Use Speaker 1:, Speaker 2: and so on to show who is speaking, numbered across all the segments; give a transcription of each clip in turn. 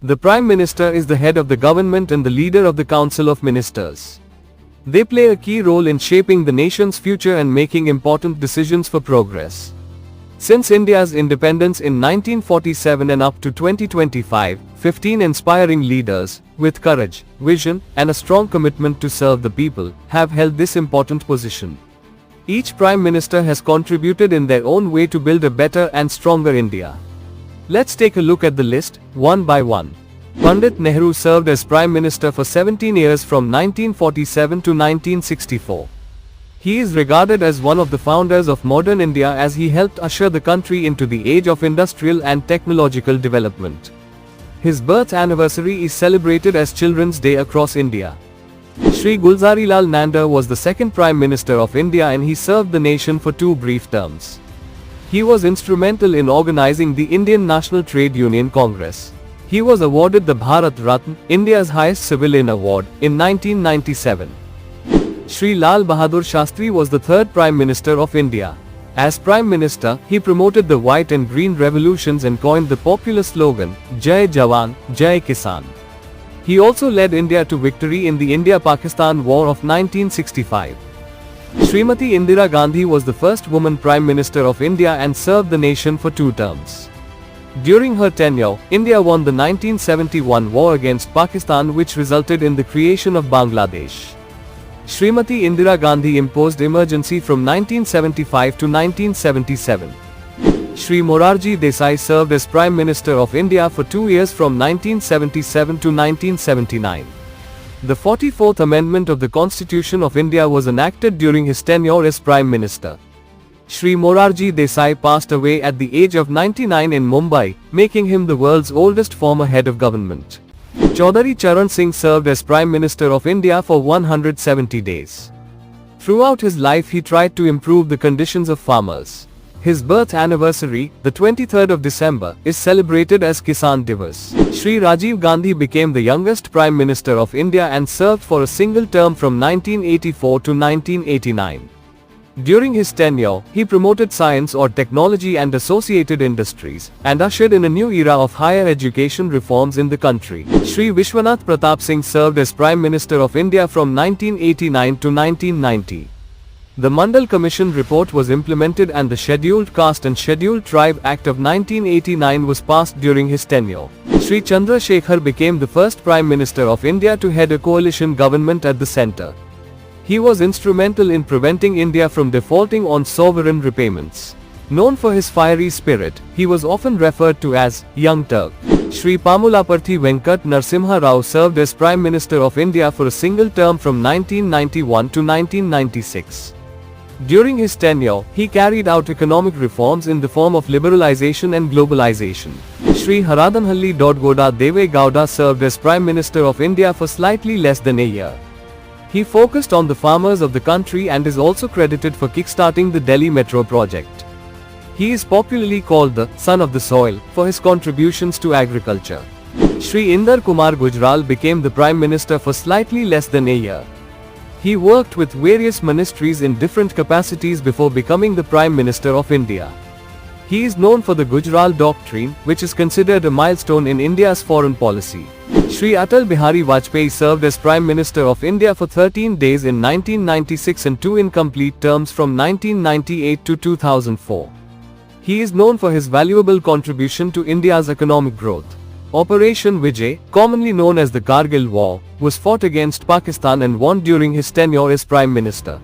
Speaker 1: The Prime Minister is the head of the government and the leader of the Council of Ministers. They play a key role in shaping the nation's future and making important decisions for progress. Since India's independence in 1947 and up to 2025, 15 inspiring leaders, with courage, vision, and a strong commitment to serve the people, have held this important position. Each Prime Minister has contributed in their own way to build a better and stronger India. Let's take a look at the list, one by one. Pandit Nehru served as Prime Minister for 17 years from 1947 to 1964. He is regarded as one of the founders of modern India as he helped usher the country into the age of industrial and technological development. His birth anniversary is celebrated as Children's Day across India. Shri Gulzarilal Nanda was the second Prime Minister of India and he served the nation for 2 brief terms. He was instrumental in organizing the Indian National Trade Union Congress. He was awarded the Bharat Ratna, India's highest civilian award, in 1997. Shri Lal Bahadur Shastri was the third Prime Minister of India. As Prime Minister, he promoted the white and green revolutions and coined the popular slogan, Jai Jawan, Jai Kisan. He also led India to victory in the India-Pakistan War of 1965. Srimati Indira Gandhi was the first woman Prime Minister of India and served the nation for 2 terms. During her tenure, India won the 1971 war against Pakistan, which resulted in the creation of Bangladesh. Srimati Indira Gandhi imposed emergency from 1975 to 1977. Shri Morarji Desai served as Prime Minister of India for 2 years from 1977 to 1979. The 44th Amendment of the Constitution of India was enacted during his tenure as Prime Minister. Shri Morarji Desai passed away at the age of 99 in Mumbai, making him the world's oldest former head of government. Chaudhary Charan Singh served as Prime Minister of India for 170 days. Throughout his life he tried to improve the conditions of farmers. His birth anniversary, the 23rd of December, is celebrated as Kisan Divas. Shri Rajiv Gandhi became the youngest Prime Minister of India and served for a single term from 1984 to 1989. During his tenure, he promoted science or technology and associated industries, and ushered in a new era of higher education reforms in the country. Shri Vishwanath Pratap Singh served as Prime Minister of India from 1989 to 1990. The Mandal Commission report was implemented and the Scheduled Caste and Scheduled Tribe Act of 1989 was passed during his tenure. Shri Chandra Shekhar became the first Prime Minister of India to head a coalition government at the centre. He was instrumental in preventing India from defaulting on sovereign repayments. Known for his fiery spirit, he was often referred to as Young Turk. Shri Pamulaparthi Venkat Narasimha Rao served as Prime Minister of India for a single term from 1991 to 1996. During his tenure, he carried out economic reforms in the form of liberalization and globalization. Shri Haradanhalli Dodgoda Deve Gowda served as Prime Minister of India for slightly less than a year. He focused on the farmers of the country and is also credited for kickstarting the Delhi Metro project. He is popularly called the son of the soil for his contributions to agriculture. Shri Inder Kumar Gujral became the Prime Minister for slightly less than a year. He worked with various ministries in different capacities before becoming the Prime Minister of India. He is known for the Gujral Doctrine, which is considered a milestone in India's foreign policy. Shri Atal Bihari Vajpayee served as Prime Minister of India for 13 days in 1996 and 2 incomplete terms from 1998 to 2004. He is known for his valuable contribution to India's economic growth. Operation Vijay, commonly known as the Kargil War, was fought against Pakistan and won during his tenure as Prime Minister.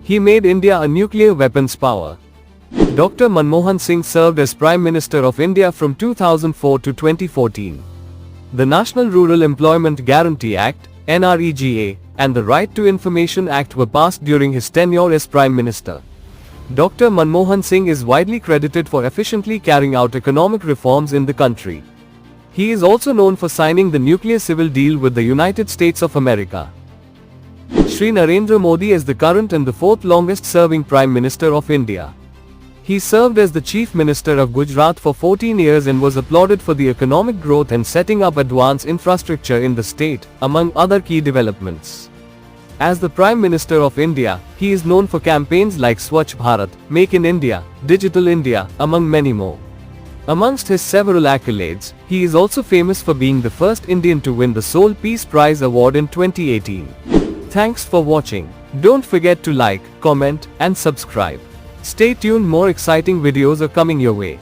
Speaker 1: He made India a nuclear weapons power. Dr. Manmohan Singh served as Prime Minister of India from 2004 to 2014. The National Rural Employment Guarantee Act, NREGA, and the Right to Information Act were passed during his tenure as Prime Minister. Dr. Manmohan Singh is widely credited for efficiently carrying out economic reforms in the country. He is also known for signing the nuclear civil deal with the United States of America. Shri Narendra Modi is the current and the 4th longest serving Prime Minister of India. He served as the Chief Minister of Gujarat for 14 years and was applauded for the economic growth and setting up advanced infrastructure in the state, among other key developments. As the Prime Minister of India, he is known for campaigns like Swachh Bharat, Make in India, Digital India, among many more. Amongst his several accolades, he is also famous for being the first Indian to win the Seoul Peace Prize Award in 2018. Thanks for watching. Don't forget to like, comment, and subscribe. Stay tuned, more exciting videos are coming your way.